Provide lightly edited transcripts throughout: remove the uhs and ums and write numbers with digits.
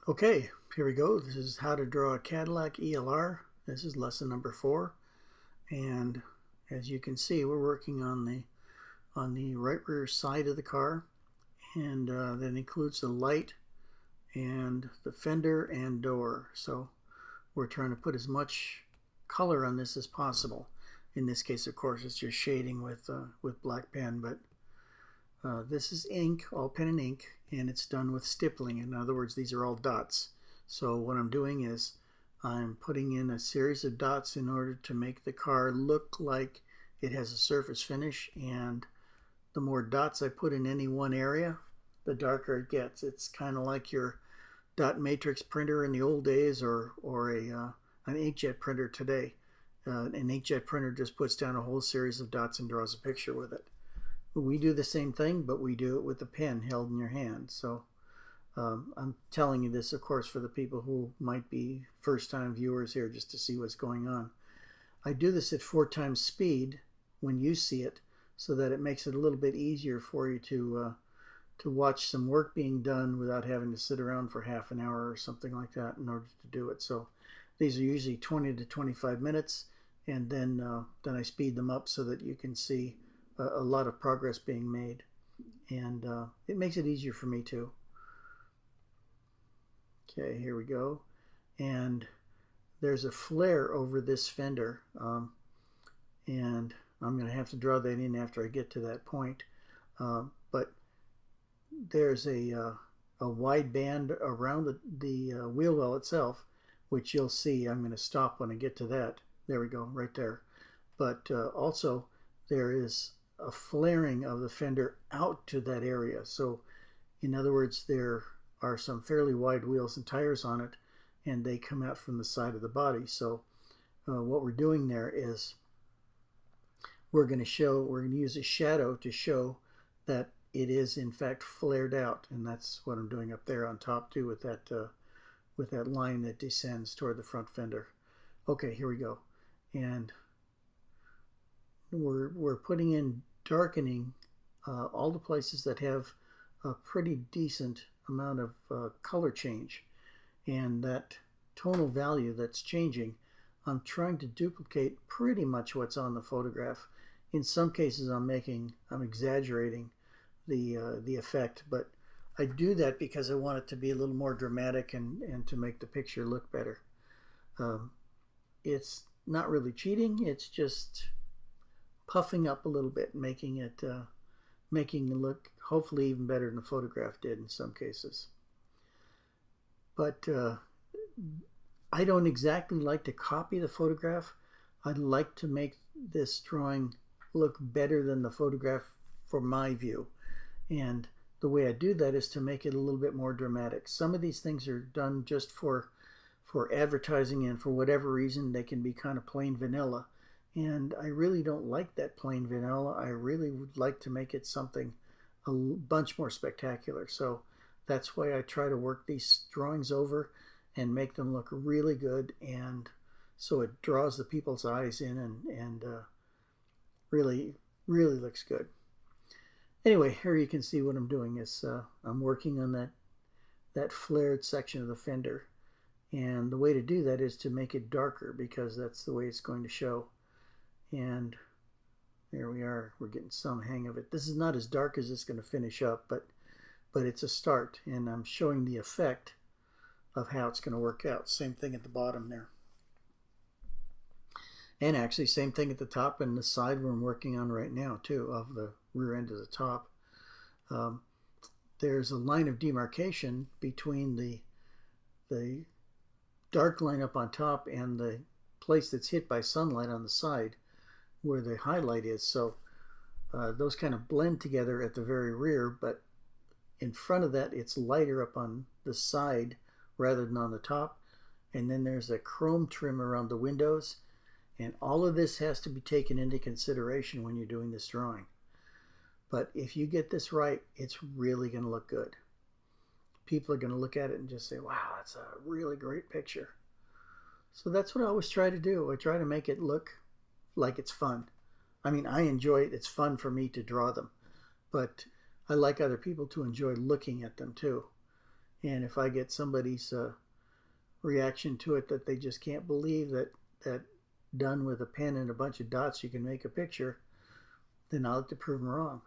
Okay, here we go. This is how to draw a Cadillac ELR. This is lesson number 4, and as you can see, we're working on the right rear side of the car, and that includes the light and the fender and door. So we're trying to put as much color on this as possible. In this case, of course, it's just shading with black pen, but this is ink, all pen and ink, and it's done with stippling. In other words, these are all dots. So what I'm doing is I'm putting in a series of dots in order to make the car look like it has a surface finish, and the more dots I put in any one area, the darker it gets. It's kind of like your dot matrix printer in the old days, or an inkjet printer today. An inkjet printer just puts down a whole series of dots and draws a picture with it. We do the same thing, but we do it with a pen held in your hand. So I'm telling you this, of course, for the people who might be first-time viewers here, just to see what's going on. I do this at 4 times speed when you see it, so that it makes it a little bit easier for you to watch some work being done without having to sit around for half an hour or something like that in order to do it. So these are usually 20 to 25 minutes, and then I speed them up so that you can see a lot of progress being made, and it makes it easier for me too. Okay, here we go, and there's a flare over this fender, and I'm going to have to draw that in after I get to that point, but there's a wide band around the wheel well itself, which you'll see. I'm going to stop when I get to that. There we go, right there. But also there is a flaring of the fender out to that area. So in other words, there are some fairly wide wheels and tires on it, and they come out from the side of the body. So what we're doing there is we're going to use a shadow to show that it is in fact flared out, and that's what I'm doing up there on top too, with that line that descends toward the front fender. Okay, here we go, and we're putting in darkening all the places that have a pretty decent amount of color change, and that tonal value that's changing, I'm trying to duplicate pretty much what's on the photograph. In some cases I'm exaggerating the effect, but I do that because I want it to be a little more dramatic and to make the picture look better. It's not really cheating, it's just puffing up a little bit, making it look hopefully even better than the photograph did in some cases. But I don't exactly like to copy the photograph. I'd like to make this drawing look better than the photograph for my view, and the way I do that is to make it a little bit more dramatic. Some of these things are done just for advertising, and for whatever reason they can be kind of plain vanilla, and I really don't like that plain vanilla. I really would like to make it something a bunch more spectacular. So that's why I try to work these drawings over and make them look really good, and so it draws the people's eyes in and really looks good. Anyway, here you can see what I'm doing is I'm working on that flared section of the fender, and the way to do that is to make it darker, because that's the way it's going to show. And there we are, we're getting some hang of it. This is not as dark as it's going to finish up, but it's a start, and I'm showing the effect of how it's going to work out. Same thing at the bottom there, and actually same thing at the top and the side where I'm working on right now too, of the rear end of the top. There's a line of demarcation between the dark line up on top and the place that's hit by sunlight on the side where the highlight is. So those kind of blend together at the very rear, but in front of that it's lighter up on the side rather than on the top. And then there's a chrome trim around the windows, and all of this has to be taken into consideration when you're doing this drawing. But if you get this right, it's really going to look good. People are going to look at it and just say, wow, that's a really great picture. So that's what I always try to do. I try to make it look like it's fun. I mean, I enjoy it. It's fun for me to draw them, but I like other people to enjoy looking at them too. And if I get somebody's reaction to it that they just can't believe that done with a pen and a bunch of dots you can make a picture, then I'll have to prove them wrong.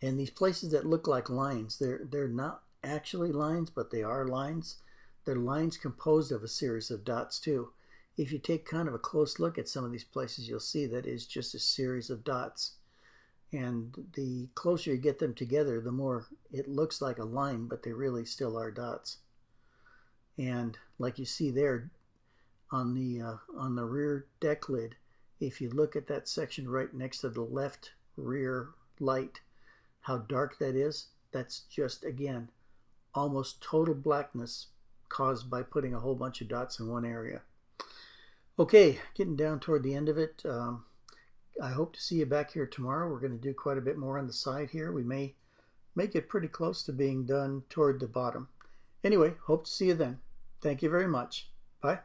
And these places that look like lines, they're not actually lines, but they are lines. They're lines composed of a series of dots too. If you take kind of a close look at some of these places, you'll see that it's just a series of dots. And the closer you get them together, the more it looks like a line, but they really still are dots. And like you see there on the rear deck lid, if you look at that section right next to the left rear light, how dark that is, that's just, again, almost total blackness caused by putting a whole bunch of dots in one area. Okay, getting down toward the end of it. I hope to see you back here tomorrow. We're going to do quite a bit more on the side here. We may make it pretty close to being done toward the bottom. Anyway, hope to see you then. Thank you very much. Bye.